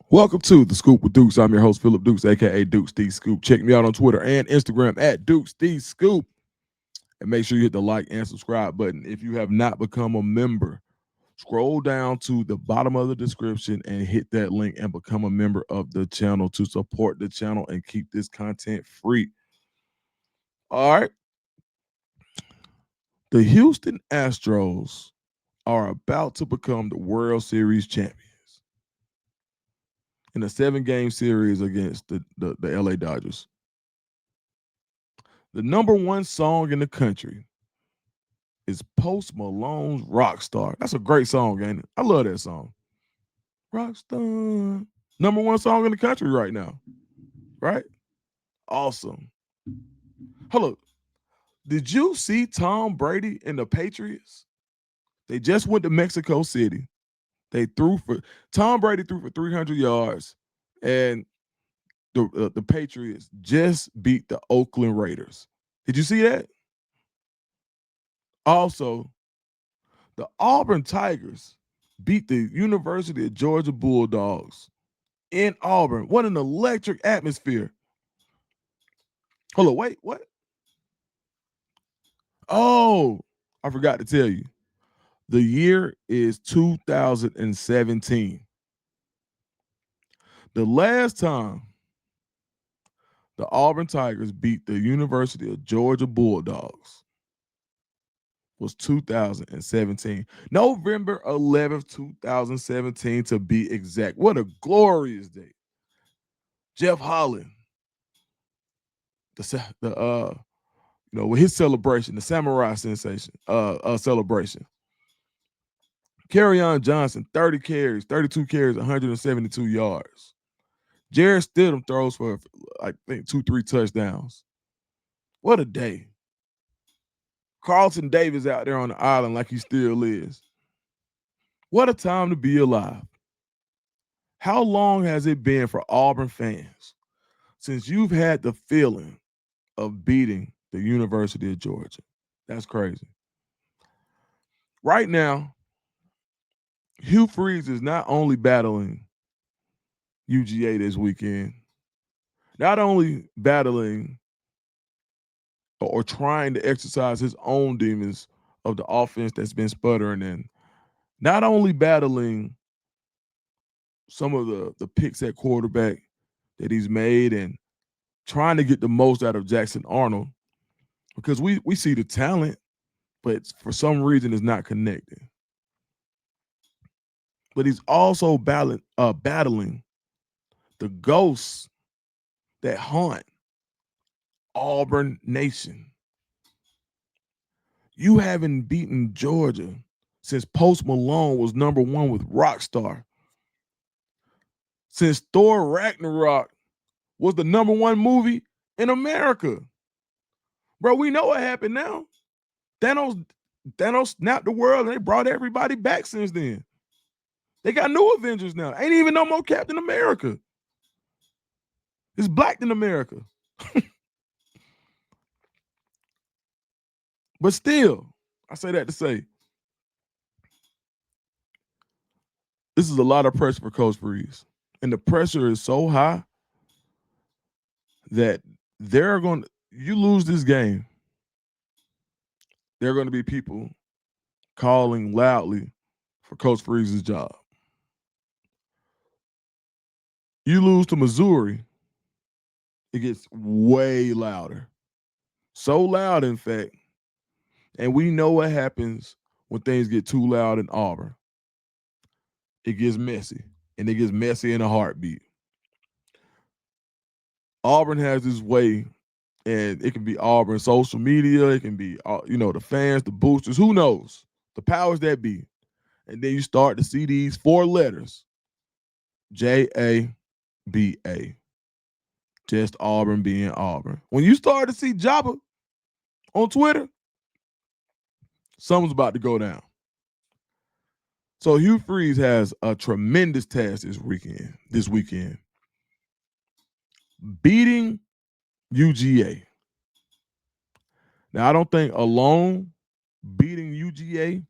Welcome to The Scoop with Dukes. I'm your host, Philip Dukes, aka DukesTheScoop. Check me out on Twitter and Instagram at DukesTheScoop. And make sure you hit the like and subscribe button. If you have not become a member, scroll down to the bottom of the description and hit that link and become a member of the channel to support the channel and keep this content free. All right. The Houston Astros are about to become the World Series champions in a 7-game series against the LA Dodgers. The number one song in the country is Post Malone's Rockstar. That's a great song, ain't it? I love that song. Rockstar. Number one song in the country right now. Right? Awesome. Hello. Did you see Tom Brady and the Patriots? They just went to Mexico City. They threw for Tom Brady threw for 300 yards, and the Patriots just beat the Oakland Raiders. Did you see that? Also, the Auburn Tigers beat the University of Georgia Bulldogs in Auburn. What an electric atmosphere. Hold on, wait, what? Oh, I forgot to tell you. The year is 2017. The last time the Auburn Tigers beat the University of Georgia Bulldogs was 2017. November 11th, 2017 to be exact. What a glorious day. Jeff Holland, with his celebration, the samurai sensation, celebration. Kerryon Johnson, 30 carries, 32 carries, 172 yards. Jared Stidham throws for, I think, 2-3 touchdowns. What a day. Carlton Davis out there on the island like he still is. What a time to be alive. How long has it been for Auburn fans since you've had the feeling of beating the University of Georgia? That's crazy. Right now, Hugh Freeze is not only battling UGA this weekend, not only battling or trying to exercise his own demons of the offense that's been sputtering, and not only battling some of the picks at quarterback that he's made and trying to get the most out of Jackson Arnold, because we see the talent, but for some reason it's not connecting. But he's also battling the ghosts that haunt Auburn Nation. You haven't beaten Georgia since Post Malone was number one with Rockstar. Since Thor Ragnarok was the number one movie in America. Bro, we know what happened now. Thanos snapped the world and they brought everybody back since then. They got new Avengers now. Ain't even no more Captain America. It's Black in America. But still, I say that to say, this is a lot of pressure for Coach Freeze. And the pressure is so high that you lose this game, there are going to be people calling loudly for Coach Freeze's job. You lose to Missouri, it gets way louder. So loud, in fact. And we know what happens when things get too loud in Auburn. It gets messy, and it gets messy in a heartbeat. Auburn has this way, and it can be Auburn social media, it can be the fans, the boosters, who knows, the powers that be. And then you start to see these 4 letters, JABA, just Auburn being Auburn. When you start to see Jabba on Twitter, something's about to go down. So Hugh Freeze has a tremendous task this weekend. Beating UGA. Now, I don't think alone beating UGA,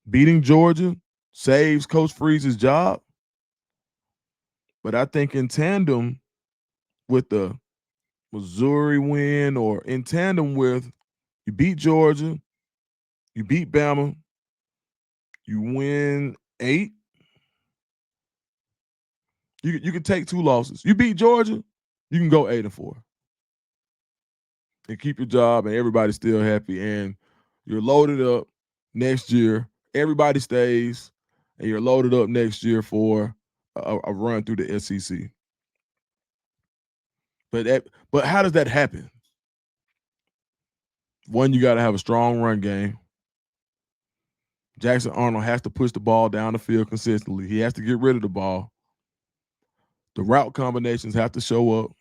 beating Georgia, saves Coach Freeze's job. But I think in tandem with the Missouri win, or in tandem with you beat Georgia, you beat Bama, you win 8. You can take 2 losses. You beat Georgia, you can go 8-4 and keep your job, and everybody's still happy. And you're loaded up next year. Everybody stays, and you're loaded up next year for a run through the SEC. But how does that happen? One, you got to have a strong run game. Jackson Arnold has to push the ball down the field consistently. He has to get rid of the ball. The route combinations have to show up.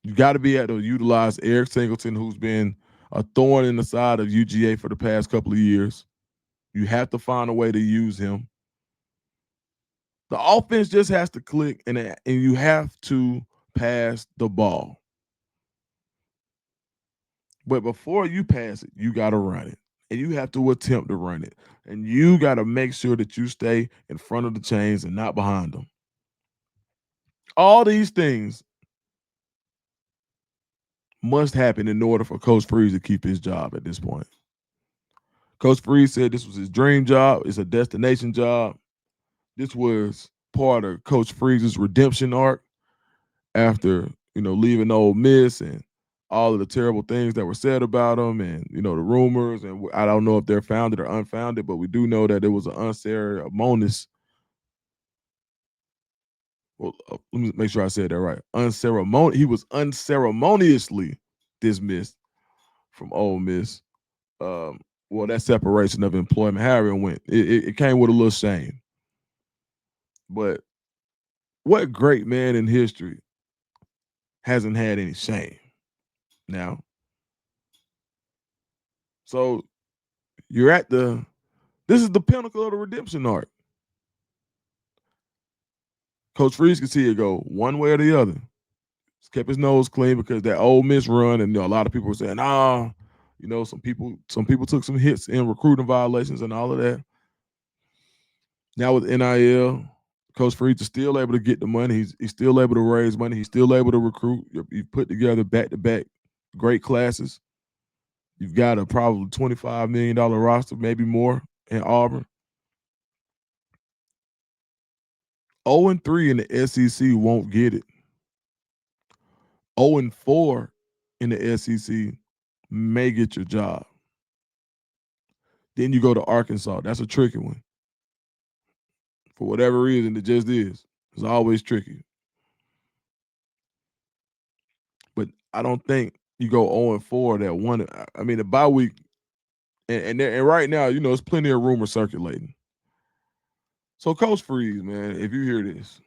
You got to be able to utilize Eric Singleton, who's been a thorn in the side of UGA for the past couple of years. You have to find a way to use him. The offense just has to click, and you have to pass the ball. But before you pass it, you got to run it. And you have to attempt to run it. And you got to make sure that you stay in front of the chains and not behind them. All these things must happen in order for Coach Freeze to keep his job at this point. Coach Freeze said this was his dream job. It's a destination job. This was part of Coach Freeze's redemption arc after, leaving Ole Miss and all of the terrible things that were said about him, and, the rumors. And I don't know if they're founded or unfounded, but we do know that it was an unceremonious. Well, let me make sure I said that right. He was unceremoniously dismissed from Ole Miss. That separation of employment, however it went, it came with a little shame. But what great man in history hasn't had any shame now? So you're at this is the pinnacle of the redemption arc. Coach Freeze can see it go one way or the other. He's kept his nose clean because that Ole Miss run, and a lot of people were saying, some people took some hits in recruiting violations and all of that. Now with NIL, Coach Freeze is still able to get the money. He's still able to raise money. He's still able to recruit. You've put together back-to-back great classes. You've got a probably $25 million roster, maybe more, in Auburn. 0-3 in the SEC won't get it. 0-4 in the SEC may get your job. Then you go to Arkansas. That's a tricky one. For whatever reason, it just is. It's always tricky. But I don't think you go 0-4 that one. I mean, the bye week, and right now, there's plenty of rumors circulating. So Coach Freeze, man, if you hear this,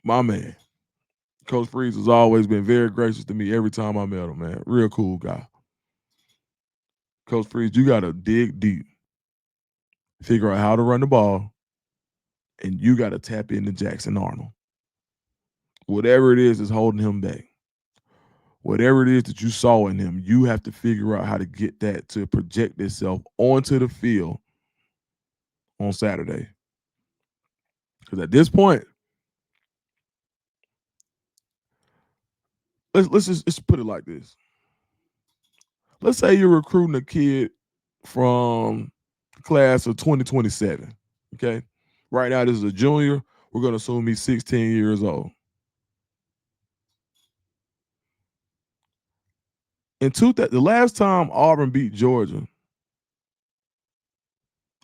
my man, Coach Freeze has always been very gracious to me every time I met him, man. Real cool guy. Coach Freeze, you got to dig deep, figure out how to run the ball, and you got to tap into Jackson Arnold. Whatever it is that's holding him back, whatever it is that you saw in him, you have to figure out how to get that to project itself onto the field on Saturday. Because at this point, let's just put it like this. Let's say you're recruiting a kid from the class of 2027. Okay. Right now, this is a junior. We're going to assume he's 16 years old. The last time Auburn beat Georgia,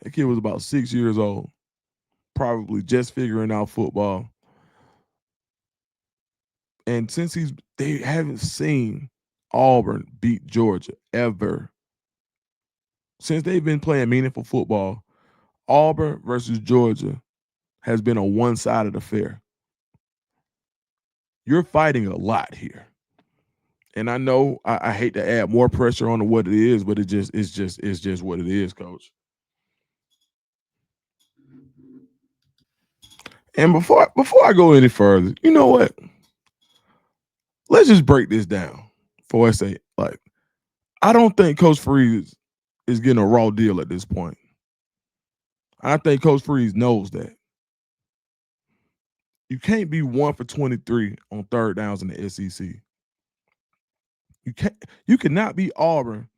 that kid was about 6 years old, probably just figuring out football. And since they haven't seen Auburn beat Georgia ever. Since they've been playing meaningful football, Auburn versus Georgia has been a one-sided affair. You're fighting a lot here. And I know I hate to add more pressure on what it is, but it's just what it is, Coach. And before I go any further, you know what? Let's just break this down before I say, I don't think Coach Freeze is getting a raw deal at this point. I think Coach Freeze knows that. You can't be 1 for 23 on third downs in the SEC. You cannot be Auburn,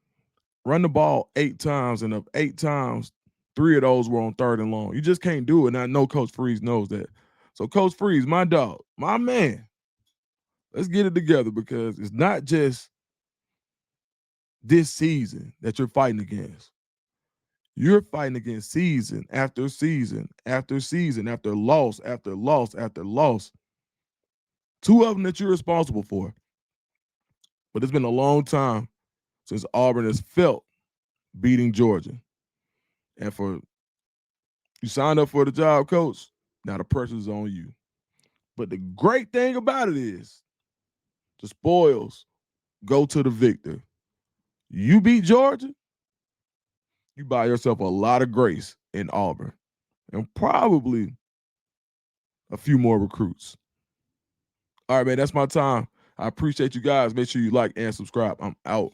run the ball 8 times, and of 8 times, 3 of those were on third and long. You just can't do it. And I know Coach Freeze knows that. So Coach Freeze, my dog, my man, let's get it together, because it's not just this season that you're fighting against. You're fighting against season after season after season after loss after loss after loss. 2 of them that you're responsible for. But it's been a long time since Auburn has felt beating Georgia. And for you signed up for the job, coach, now the pressure's on you. But the great thing about it is the spoils go to the victor. You beat Georgia, you buy yourself a lot of grace in Auburn and probably a few more recruits. All right, man, that's my time. I appreciate you guys. Make sure you like and subscribe. I'm out.